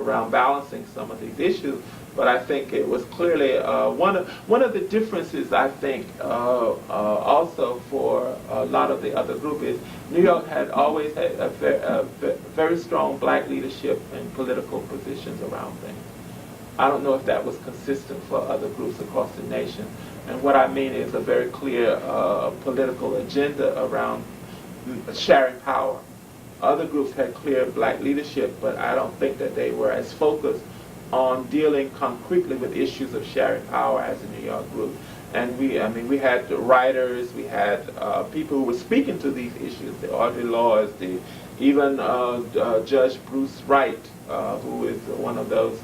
around balancing some of these issues. But I think it was clearly one of the differences, I think, also for a lot of the other group is New York had always had a very strong black leadership in political positions around things. I don't know if that was consistent for other groups across the nation. And what I mean is a very clear political agenda around sharing power. Other groups had clear black leadership, but I don't think that they were as focused on dealing concretely with issues of sharing power as a New York group. And we had writers, we had people who were speaking to these issues, the Audre Lordes, even Judge Bruce Wright, who is one of those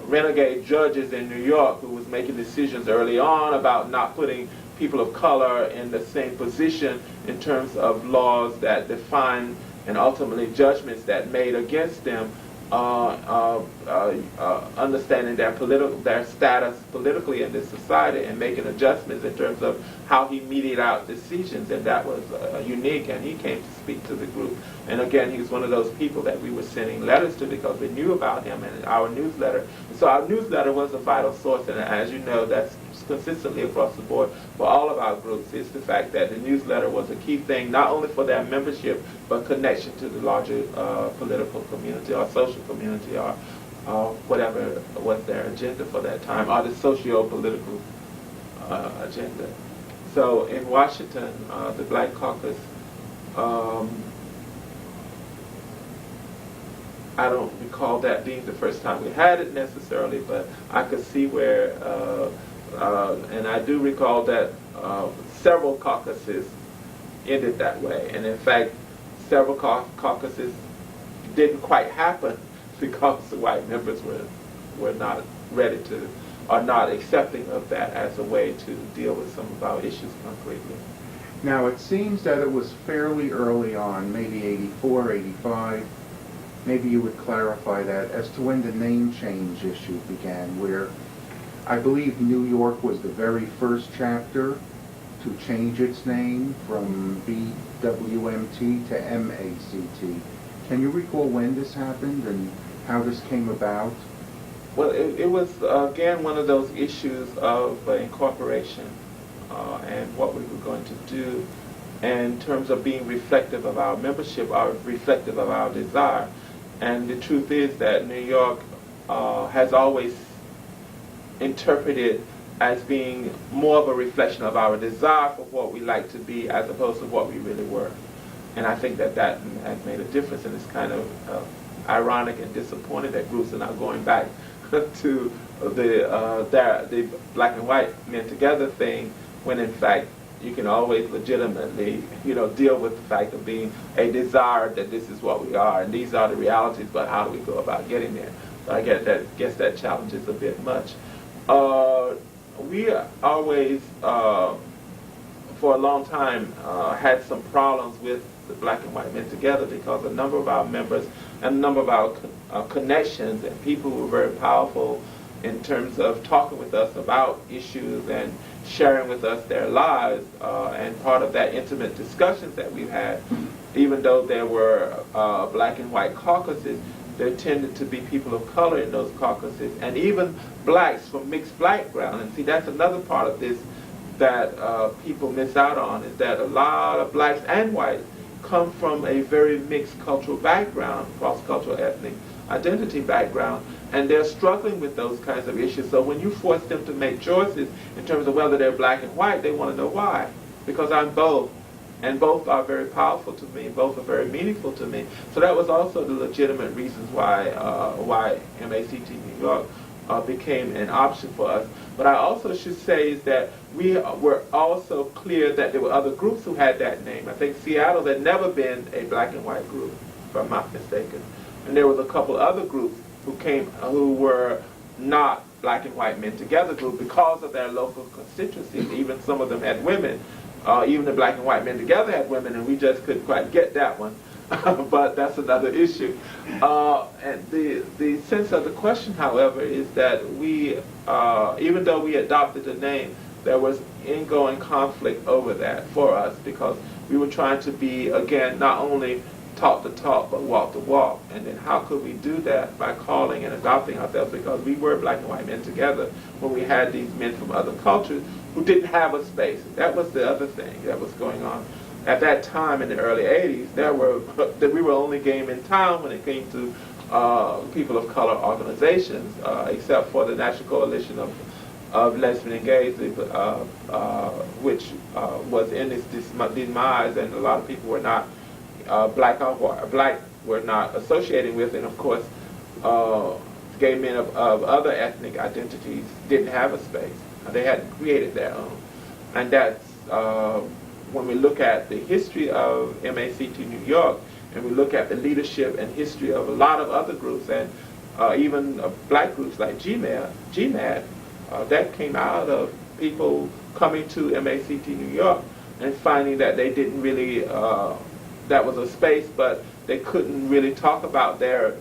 renegade judges in New York who was making decisions early on about not putting people of color in the same position in terms of laws that define and ultimately judgments that made against them, understanding their status politically in this society and making adjustments in terms of how he meted out decisions, and that was unique, and he came to speak to the group. And again, he was one of those people that we were sending letters to because we knew about him and our newsletter. So our newsletter was a vital source, and as you know, that's consistently across the board for all of our groups, is the fact that the newsletter was a key thing, not only for their membership, but connection to the larger political community or social community or whatever was their agenda for that time, or the socio-political agenda. So in Washington, the Black Caucus, I don't recall that being the first time we had it necessarily, but I could see where and I do recall that several caucuses ended that way. And in fact, several caucuses didn't quite happen because the white members were not ready to, or not accepting of that as a way to deal with some of our issues concretely. Now, it seems that it was fairly early on, maybe 84, 85. Maybe you would clarify that as to when the name change issue began, where I believe New York was the very first chapter to change its name from BWMT to MACT. Can you recall when this happened and how this came about? Well, it was, again, one of those issues of incorporation and what we were going to do in terms of being reflective of our membership, or reflective of our desire. And the truth is that New York has always interpreted as being more of a reflection of our desire for what we like to be as opposed to what we really were. And I think that has made a difference, and it's kind of ironic and disappointing that groups are now going back to the black and white men together thing, when in fact you can always legitimately, deal with the fact of being a desire that this is what we are and these are the realities, but how do we go about getting there? So I guess that challenge is a bit much. We always, for a long time, had some problems with the black and white men together because a number of our members and a number of our connections and people who were very powerful in terms of talking with us about issues and sharing with us their lives, and part of that intimate discussions that we've had, even though there were black and white caucuses, there tended to be people of color in those caucuses, and even blacks from mixed background. And see, that's another part of this that people miss out on, is that a lot of blacks and whites come from a very mixed cultural background, cross-cultural ethnic identity background, and they're struggling with those kinds of issues. So when you force them to make choices in terms of whether they're black and white, they want to know why. Because I'm both, and both are very powerful to me, both are very meaningful to me. So that was also the legitimate reasons why MACT New York became an option for us. But I also should say is that we were also clear that there were other groups who had that name. I think Seattle had never been a black and white group, if I'm not mistaken. And there was a couple other groups who were not black and white men together group because of their local constituencies. Even some of them had women. Even the black and white men together had women, and we just couldn't quite get that one. But that's another issue. And the sense of the question, however, is that we, even though we adopted the name, there was ingoing conflict over that for us, because we were trying to be, again, not only talk the talk but walk the walk. And then how could we do that? By calling and adopting ourselves, because we were black and white men together when we had these men from other cultures who didn't have a space. That was the other thing that was going on. At that time in the early 80s, we were only game in town when it came to people of color organizations, except for the National Coalition of Lesbian and Gays, which was in its demise, and a lot of people were not black were not associated with, and of course, gay men of other ethnic identities didn't have a space. They hadn't created their own, and that's when we look at the history of MAC2 New York, and we look at the leadership and history of a lot of other groups, and even black groups like GMAD, that came out of people coming to MAC2 New York and finding that they didn't really, that was a space, but they couldn't really talk about their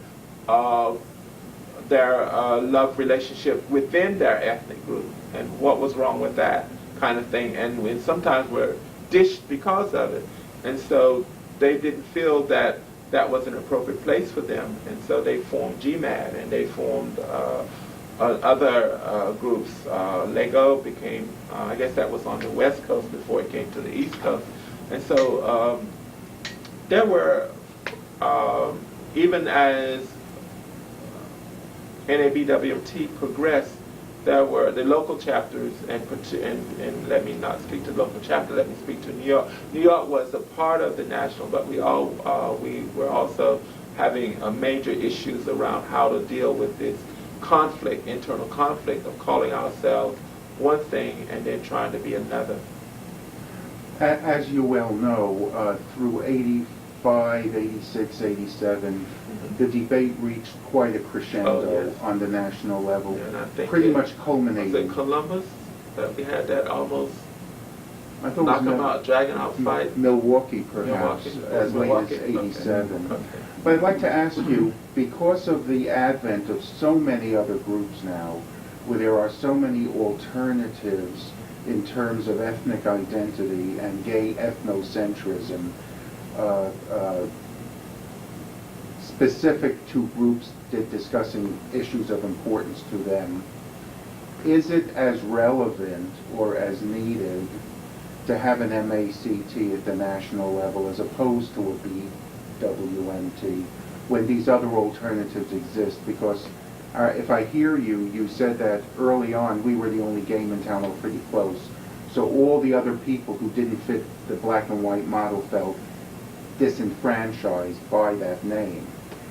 love relationship within their ethnic group and what was wrong with that kind of thing, and sometimes were dished because of it, and so they didn't feel that that was an appropriate place for them, and so they formed GMAD, and they formed other groups. Lego became, I guess that was on the West Coast before it came to the East Coast, and so there were, even as NABWMT progressed, there were the local chapters, and let me not speak to local chapter, let me speak to New York. New York was a part of the national, but we were also having major issues around how to deal with this conflict, internal conflict of calling ourselves one thing and then trying to be another. As you well know, through 85, 86, 87, the debate reached quite a crescendo on the national level, and I think pretty much culminating. Was it Columbus that we had that almost I thought knock them out, dragging out fight? Milwaukee, perhaps, as late as 87. Okay. But I'd like to ask you, because of the advent of so many other groups now, where there are so many alternatives in terms of ethnic identity and gay ethnocentrism, specific to groups discussing issues of importance to them, is it as relevant or as needed to have an MACT at the national level as opposed to a BWMT when these other alternatives exist? Because if I hear you, you said that early on we were the only game in town or pretty close. So all the other people who didn't fit the black and white model felt disenfranchised by that name.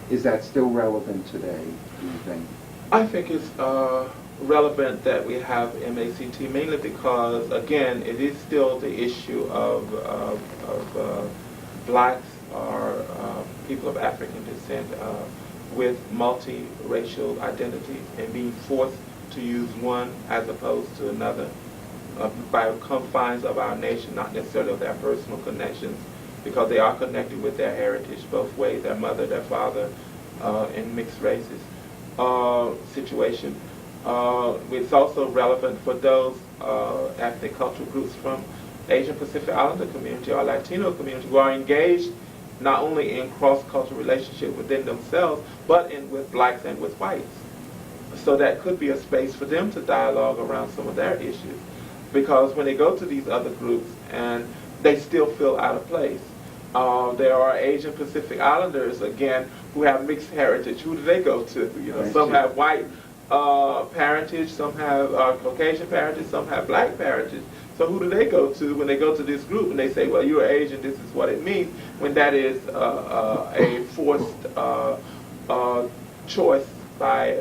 Is that still relevant today, do you think? I think it's relevant that we have MACT, mainly because, again, it is still the issue of blacks or people of African descent with multiracial identities and being forced to use one as opposed to another by confines of our nation, not necessarily of their personal connections, because they are connected with their heritage both ways, their mother, their father, in mixed races situation. It's also relevant for those ethnic cultural groups from Asian Pacific Islander community or Latino community who are engaged not only in cross-cultural relationship within themselves, but with blacks and with whites. So that could be a space for them to dialogue around some of their issues. Because when they go to these other groups, and they still feel out of place. There are Asian Pacific Islanders, again, who have mixed heritage. Who do they go to? You know, some have white parentage, some have Caucasian parentage, some have black parentage. So who do they go to when they go to this group and they say, well, you're Asian, this is what it means, when that is a forced choice by,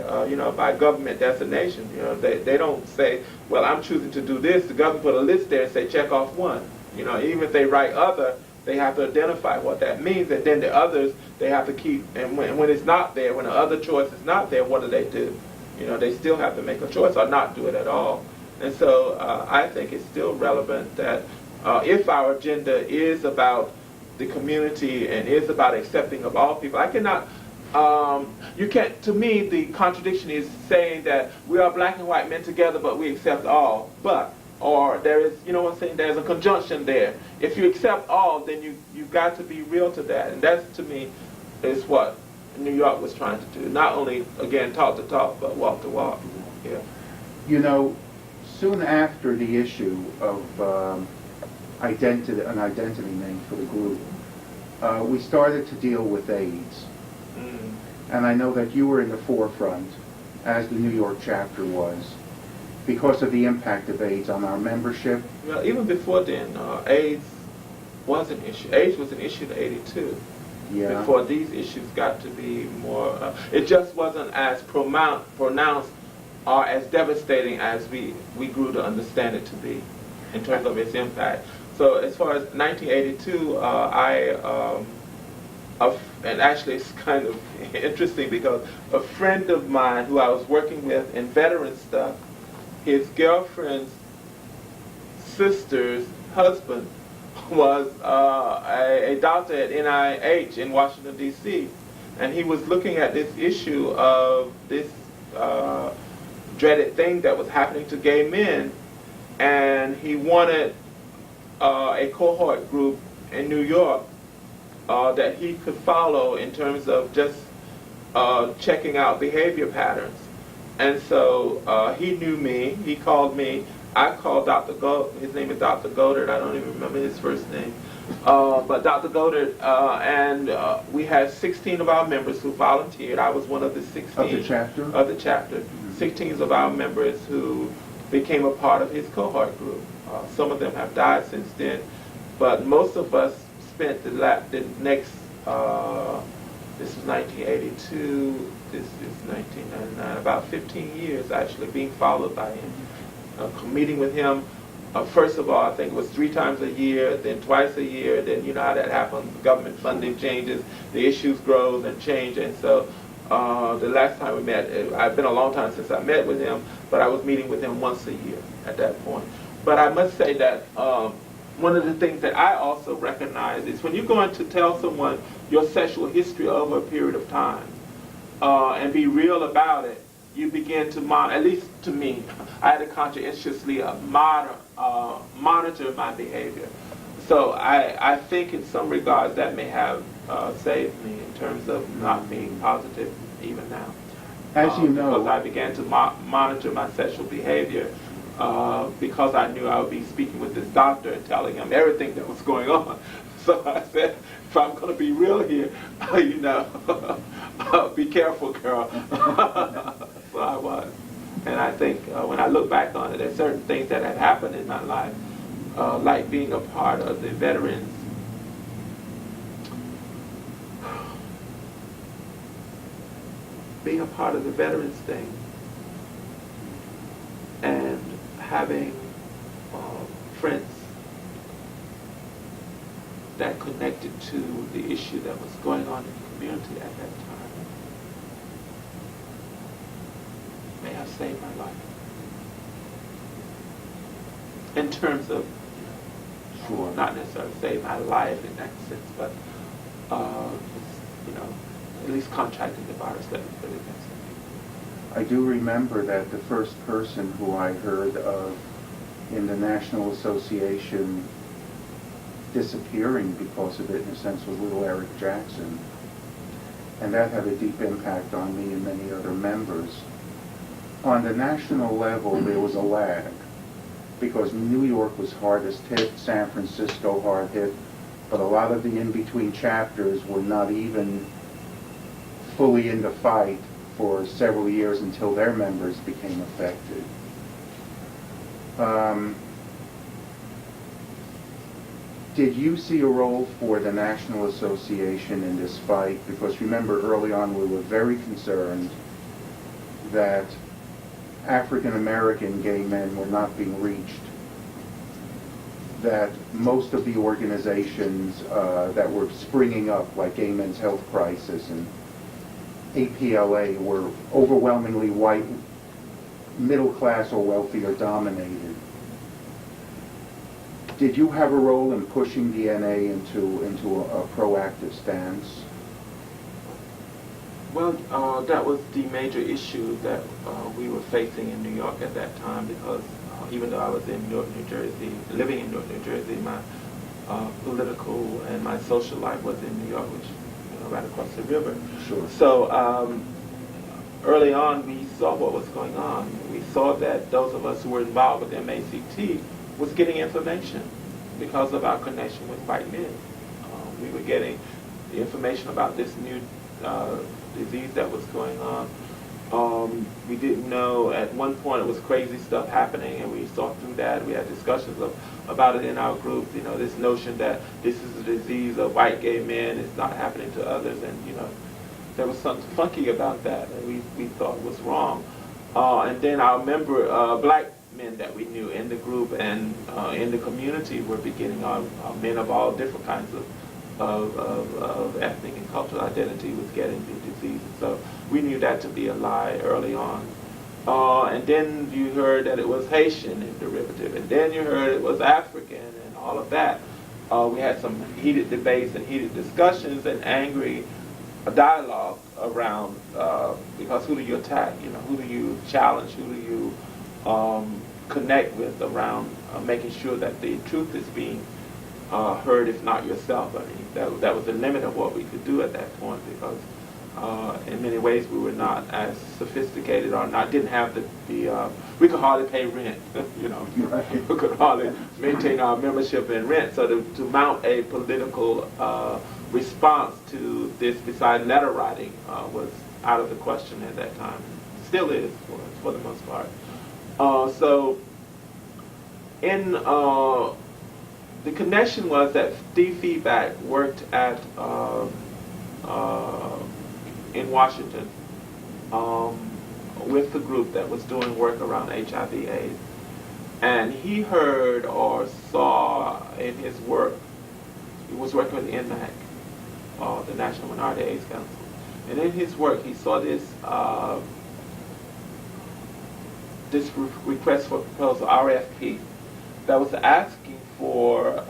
by government designation. You know, they don't say, well, I'm choosing to do this. The government put a list there and say, check off one. You know, even if they write other, they have to identify what that means, and then the others they have to keep. And when it's not there, when the other choice is not there, what do? You know, they still have to make a choice or not do it at all. And so I think it's still relevant that if our agenda is about the community and is about accepting of all people, I cannot. You can't. To me, the contradiction is saying that we are black and white men together, but we accept all. But or there is, you know what I'm saying, there's a conjunction there. If you accept all, then you've got to be real to that. And that, to me, is what New York was trying to do. Not only, again, talk to talk, but walk to walk. Yeah. You know, soon after the issue of an identity name for the group, we started to deal with AIDS. Mm. And I know that you were in the forefront, as the New York chapter was, because of the impact of AIDS on our membership. Well, even before then, AIDS was an issue. AIDS was an issue in '82. Yeah. Before these issues got to be more, it just wasn't as pronounced or as devastating as we grew to understand it to be in terms of its impact. So as far as 1982, and actually it's kind of interesting because a friend of mine who I was working with in veteran stuff, his girlfriend's sister's husband was a doctor at NIH in Washington, D.C. And he was looking at this issue of this dreaded thing that was happening to gay men. And he wanted a cohort group in New York that he could follow in terms of just checking out behavior patterns. And so he knew me. He called me. I called Dr. Goddard. His name is Dr. Goddard. I don't even remember his first name. But Dr. Goddard, and we had 16 of our members who volunteered. I was one of the 16. Of the chapter? Of the chapter. Mm-hmm. 16 of our members who became a part of his cohort group. Some of them have died since then. But most of us spent the next, this was 1982, this is 1999, about 15 years actually being followed by him. Meeting with him, first of all, I think it was 3 times a year, then twice a year, then you know how that happens, government funding changes, the issues grows and change, and so the last time we met, I've been a long time since I met with him, but I was meeting with him once a year at that point. But I must say that one of the things that I also recognize is when you're going to tell someone your sexual history over a period of time and be real about it, you begin to at least to me, I had to conscientiously monitor my behavior. So I think in some regards that may have saved me in terms of not being positive even now. As you know, because I began to monitor my sexual behavior because I knew I would be speaking with this doctor and telling him everything that was going on. So I said, if I'm going to be real here, you know, be careful, girl. So I was. And I think when I look back on it, there's certain things that had happened in my life, like being a part of the veterans. Being a part of the veterans thing and having friends that connected to the issue that was going on in the community at that time may have saved my life. In terms of, sure, not necessarily save my life in that sense, but you know, at least contracting the virus that was really against me. I do remember that the first person who I heard of in the National Association disappearing because of it, in a sense, was little Eric Jackson. And that had a deep impact on me and many other members. On the national level, there was a lag, because New York was hardest hit, San Francisco hard hit, but a lot of the in-between chapters were not even fully in the fight for several years until their members became affected. Did you see a role for the National Association in this fight? Because remember, early on we were very concerned that African American gay men were not being reached, that most of the organizations that were springing up, like Gay Men's Health Crisis and APLA, were overwhelmingly white, middle class or wealthier dominated. Did you have a role in pushing the NA into a proactive stance? Well, that was the major issue that we were facing in New York at that time, because even though I was in Newark, New Jersey, living in Newark, New Jersey, my political and my social life was in New York, which, right across the river. Sure. So early on, we saw what was going on. We saw that those of us who were involved with JamesC2 was getting information because of our connection with white men. We were getting the information about this new disease that was going on. We didn't know, at one point it was crazy stuff happening, and we saw through that. We had discussions about it in our group, this notion that this is a disease of white gay men, it's not happening to others, and there was something funky about that, and we thought was wrong. And then I remember black men that we knew in the group and in the community were beginning, men of all different kinds of ethnic and cultural identity was getting the disease. So we knew that to be a lie early on. And then you heard that it was Haitian and derivative, and then you heard it was African and all of that. We had some heated debates and heated discussions and angry dialogue around, because who do you attack? Who do you challenge? Who do you connect with around making sure that the truth is being heard, if not yourself? I mean, that was the limit of what we could do at that point, because in many ways we were not as sophisticated, or didn't have the we could hardly pay rent. Right. We could hardly maintain our membership and rent. So to mount a political response to this, besides letter writing, was out of the question at that time. Still is, for the most part. So in the connection was that Steve Feedback worked at in Washington with the group that was doing work around HIV/AIDS, and he heard or saw in his work, he was working with NMAC, the National Minority AIDS Council, and in his work he saw this request for proposal, RFP, that was asking for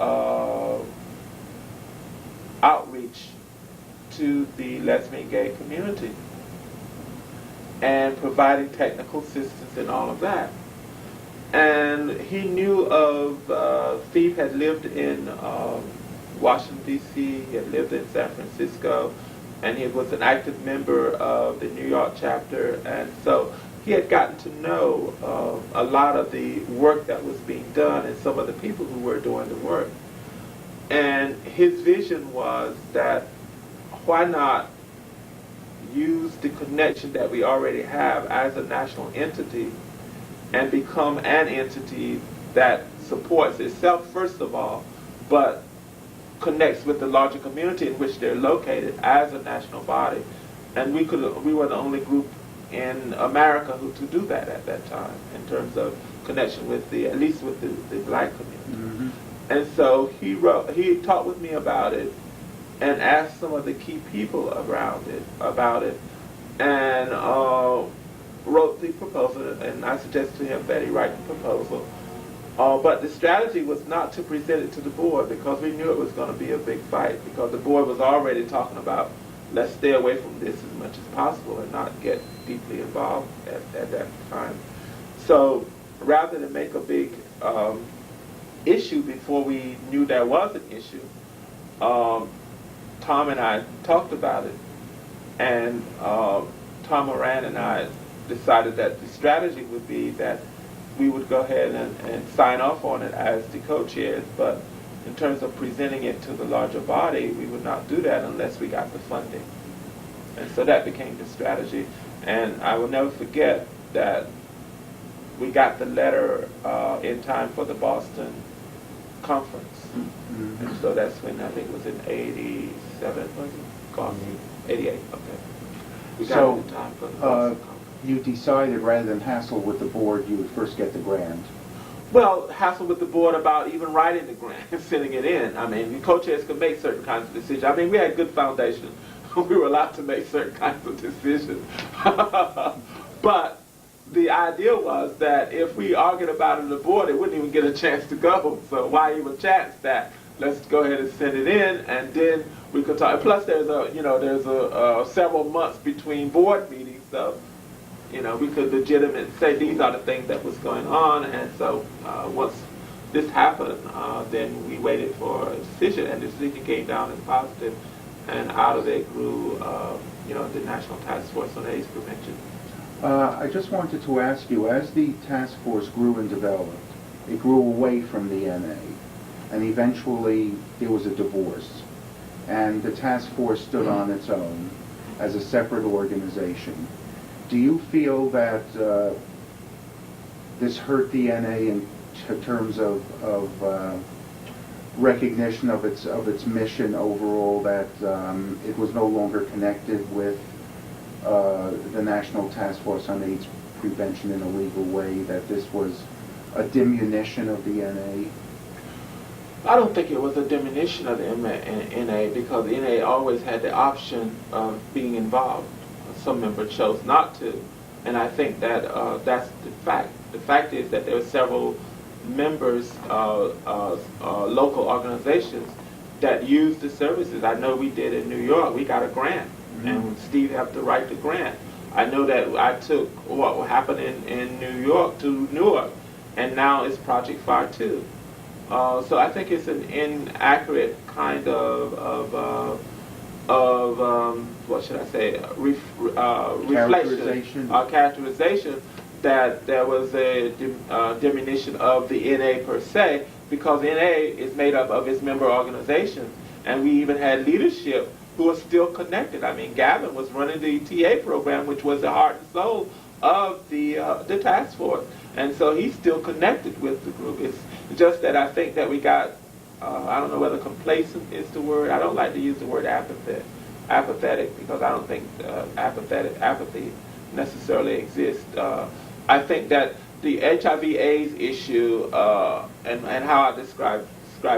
outreach to the lesbian gay community and providing technical assistance and all of that. And he knew of, Steve had lived in Washington, D.C., he had lived in San Francisco, and he was an active member of the New York chapter, and so he had gotten to know a lot of the work that was being done and some of the people who were doing the work. And his vision was that why not use the connection that we already have as a national entity and become an entity that supports itself first of all, but connects with the larger community in which they're located as a national body. And we were the only group in America to do that at that time, in terms of connection with at least with the black community. Mm-hmm. And so he talked with me about it and asked some of the key people about it, and wrote the proposal, and I suggested to him that he write the proposal. But the strategy was not to present it to the board, because we knew it was going to be a big fight, because the board was already talking about, let's stay away from this as much as possible and not get deeply involved at that time. So rather than make a big issue before we knew there was an issue, Tom and I talked about it, and Tom Moran and I decided that the strategy would be that we would go ahead and sign off on it as the co-chairs, but in terms of presenting it to the larger body, we would not do that unless we got the funding. And so that became the strategy. And I will never forget that we got the letter in time for the Boston conference. Mm-hmm. And so that's when, I think it was in 87, was it? Boston? 88, okay. We got it in time for the Boston conference. You decided, rather than hassle with the board, you would first get the grant. Well, hassle with the board about even writing the grant and sending it in. I mean, the co-chairs could make certain kinds of decisions. I mean, we had good foundation. We were allowed to make certain kinds of decisions. But the idea was that if we argued about it on the board, it wouldn't even get a chance to go. So why even chance that? Let's go ahead and send it in, and then we could talk. Plus, there's several months between board meetings, so we could legitimately say these are the things that was going on. And so once this happened, then we waited for a decision, and the decision came down as positive, and out of it grew, the National Task Force on AIDS Prevention. I just wanted to ask you, as the task force grew and developed, it grew away from the NA, and eventually there was a divorce, and the task force stood on its own as a separate organization. Do you feel that this hurt the NA in terms of recognition of its mission overall, that it was no longer connected with the National Task Force on AIDS Prevention in a legal way, that this was a diminution of the NA? I don't think it was a diminution of the NA, because the NA always had the option of being involved. Some members chose not to, and I think that that's the fact. The fact is that there were several members local organizations that used the services. I know we did in New York. We got a grant, and Steve had to write the grant. I know that I took what happened in New York to Newark, and now it's Project Fire 2. So I think it's an inaccurate kind of what should I say, characterization that there was a diminution of the NA per se, because NA is made up of its member organizations, and we even had leadership who are still connected. I mean, Gavin was running the TA program, which was the heart and soul of the task force, and so he's still connected with the group. It's just that I think that we got, I don't know whether complacent is the word. I don't like to use the word apathetic, because I don't think apathy necessarily exists. I think that the HIV/AIDS issue and how I describe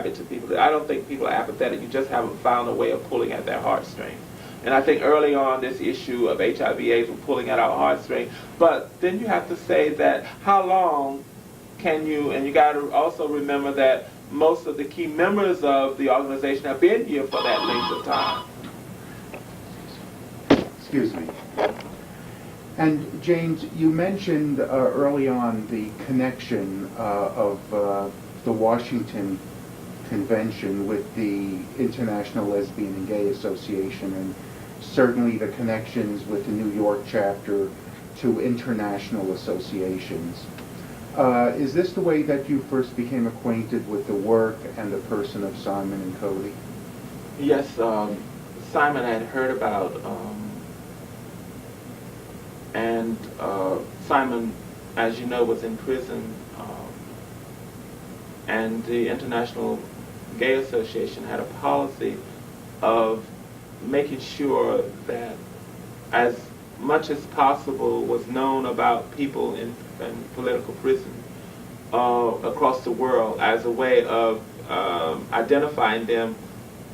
it to people, I don't think people are apathetic. You just haven't found a way of pulling at their heartstrings. And I think early on this issue of HIV/AIDS was pulling at our heartstrings. But then you have to say that how long can you, and you got to also remember that most of the key members of the organization have been here for that length of time. Excuse me. And James, you mentioned early on the connection of the Washington Convention with the International Lesbian and Gay Association, and certainly the connections with the New York chapter to international associations. Is this the way that you first became acquainted with the work and the person of Simon and Cody? Yes, Simon had heard about, and Simon, as you know, was in prison, and the International Gay Association had a policy of making sure that as much as possible was known about people in political prison across the world, as a way of identifying them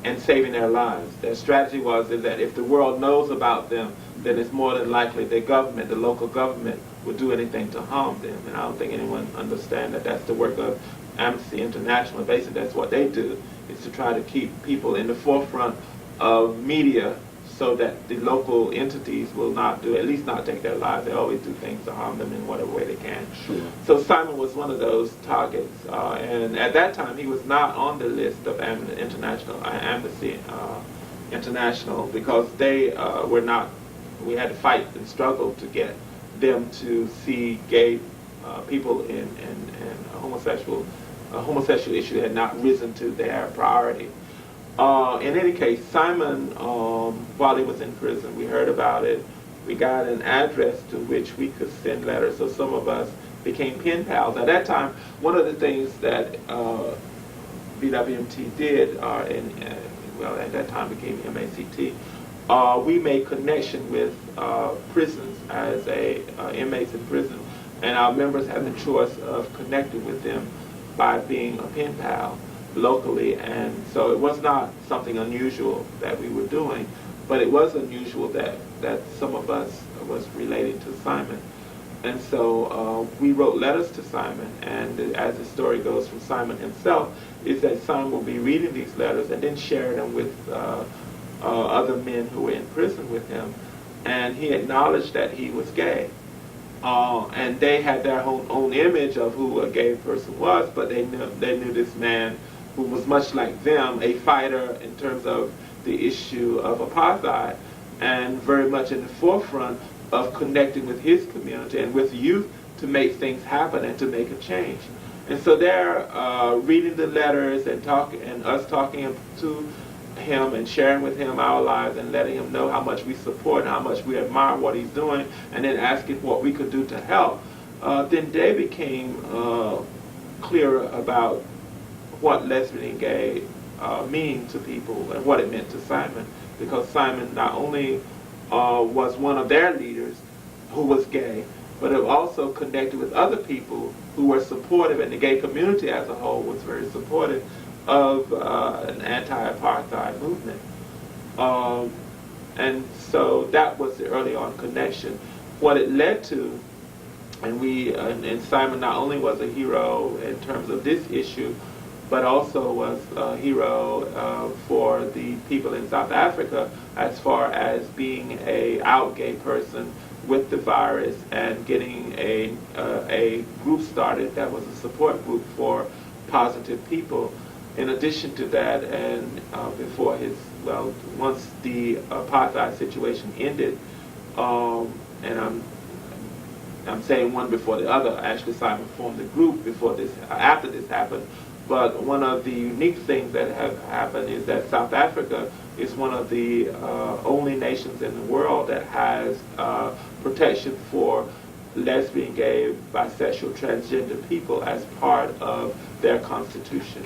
and saving their lives. Their strategy was that if the world knows about them, then it's more than likely the government, the local government, would do anything to harm them. And I don't think anyone understands that that's the work of Amnesty International. Basically, that's what they do, is to try to keep people in the forefront of media so that the local entities will not do, at least not take their lives. They always do things to harm them in whatever way they can. Sure. So Simon was one of those targets, and at that time he was not on the list of Amnesty International, because they were not. We had to fight and struggle to get them to see gay people in homosexual issue had not risen to their priority. In any case, Simon, while he was in prison, we heard about it. We got an address to which we could send letters, so some of us became pen pals. At that time, one of the things that BWMT did, at that time became MACT, we made connection with prisons as inmates in prison, and our members had the choice of connecting with them by being a pen pal locally. And so it was not something unusual that we were doing, but it was unusual that some of us was related to Simon. And so we wrote letters to Simon, and as the story goes from Simon himself, is that Simon will be reading these letters and then sharing them with other men who were in prison with him, and he acknowledged that he was gay. and they had their own image of who a gay person was, but they knew this man who was much like them, a fighter in terms of the issue of apartheid, and very much in the forefront of connecting with his community and with youth to make things happen and to make a change. And so they're reading the letters and us talking to him and sharing with him our lives and letting him know how much we support and how much we admire what he's doing, and then asking what we could do to help. Then they became clearer about what lesbian and gay mean to people and what it meant to Simon, because Simon not only was one of their leaders who was gay, but it also connected with other people who were supportive, and the gay community as a whole was very supportive of an anti-apartheid movement. And so that was the early on connection. What it led to, and Simon not only was a hero in terms of this issue, but also was a hero for the people in South Africa as far as being a out gay person with the virus and getting a group started that was a support group for positive people. In addition to that, and once the apartheid situation ended, and I'm saying one before the other. Actually, Simon formed a group after this happened. But one of the unique things that have happened is that South Africa is one of the only nations in the world that has protection for lesbian, gay, bisexual, transgender people as part of their constitution.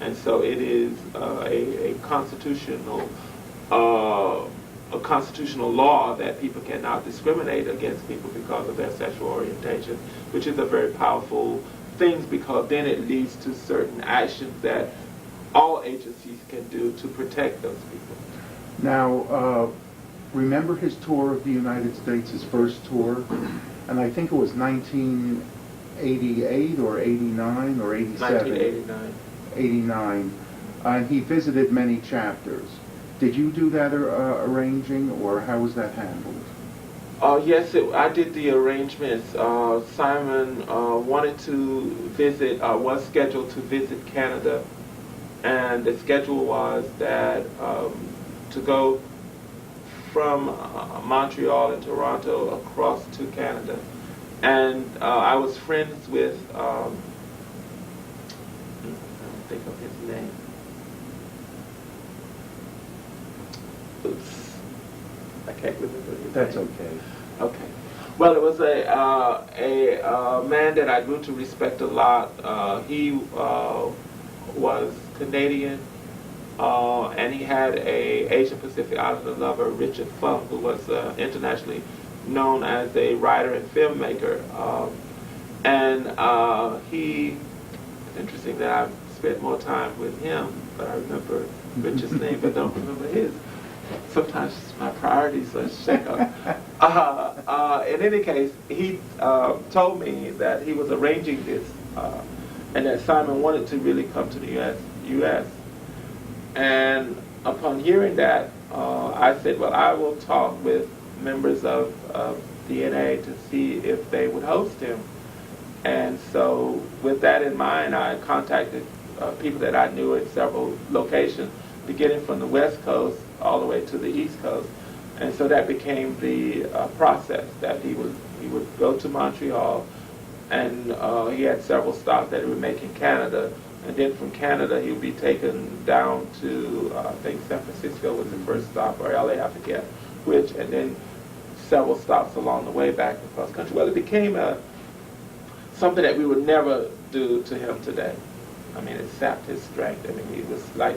And so it is a constitutional law that people cannot discriminate against people because of their sexual orientation, which is a very powerful thing, because then it leads to certain actions that all agencies can do to protect those people. Now, remember his tour of the United States, his first tour? And I think it was 1988 or 89 or 87? 1989. 89. And he visited many chapters. Did you do that arranging, or how was that handled? Yes, I did the arrangements. Simon wanted to visit, was scheduled to visit Canada, and the schedule was that to go from Montreal and Toronto across to Canada. And I was friends with, I don't think of his name. Oops. I can't remember his name. That's okay. Okay. Well, it was a man that I grew to respect a lot. He was Canadian, and he had a Asian Pacific Islander lover, Richard Funk, who was internationally known as a writer and filmmaker. It's interesting that I've spent more time with him, but I remember Richard's name, but don't remember his. Sometimes my priorities are shaken up. In any case, he told me that he was arranging this, and that Simon wanted to really come to the U.S. And upon hearing that, I said, well, I will talk with members of DNA to see if they would host him. And so with that in mind, I contacted people that I knew at several locations, beginning from the West Coast all the way to the East Coast. And so that became the process, that he would go to Montreal, and he had several stops that he would make in Canada. And then from Canada, he would be taken down to, I think San Francisco was the first stop, or LA, I forget which, and then several stops along the way back across country. Well, it became something that we would never do to him today. I mean, it sapped his strength. I mean, he was like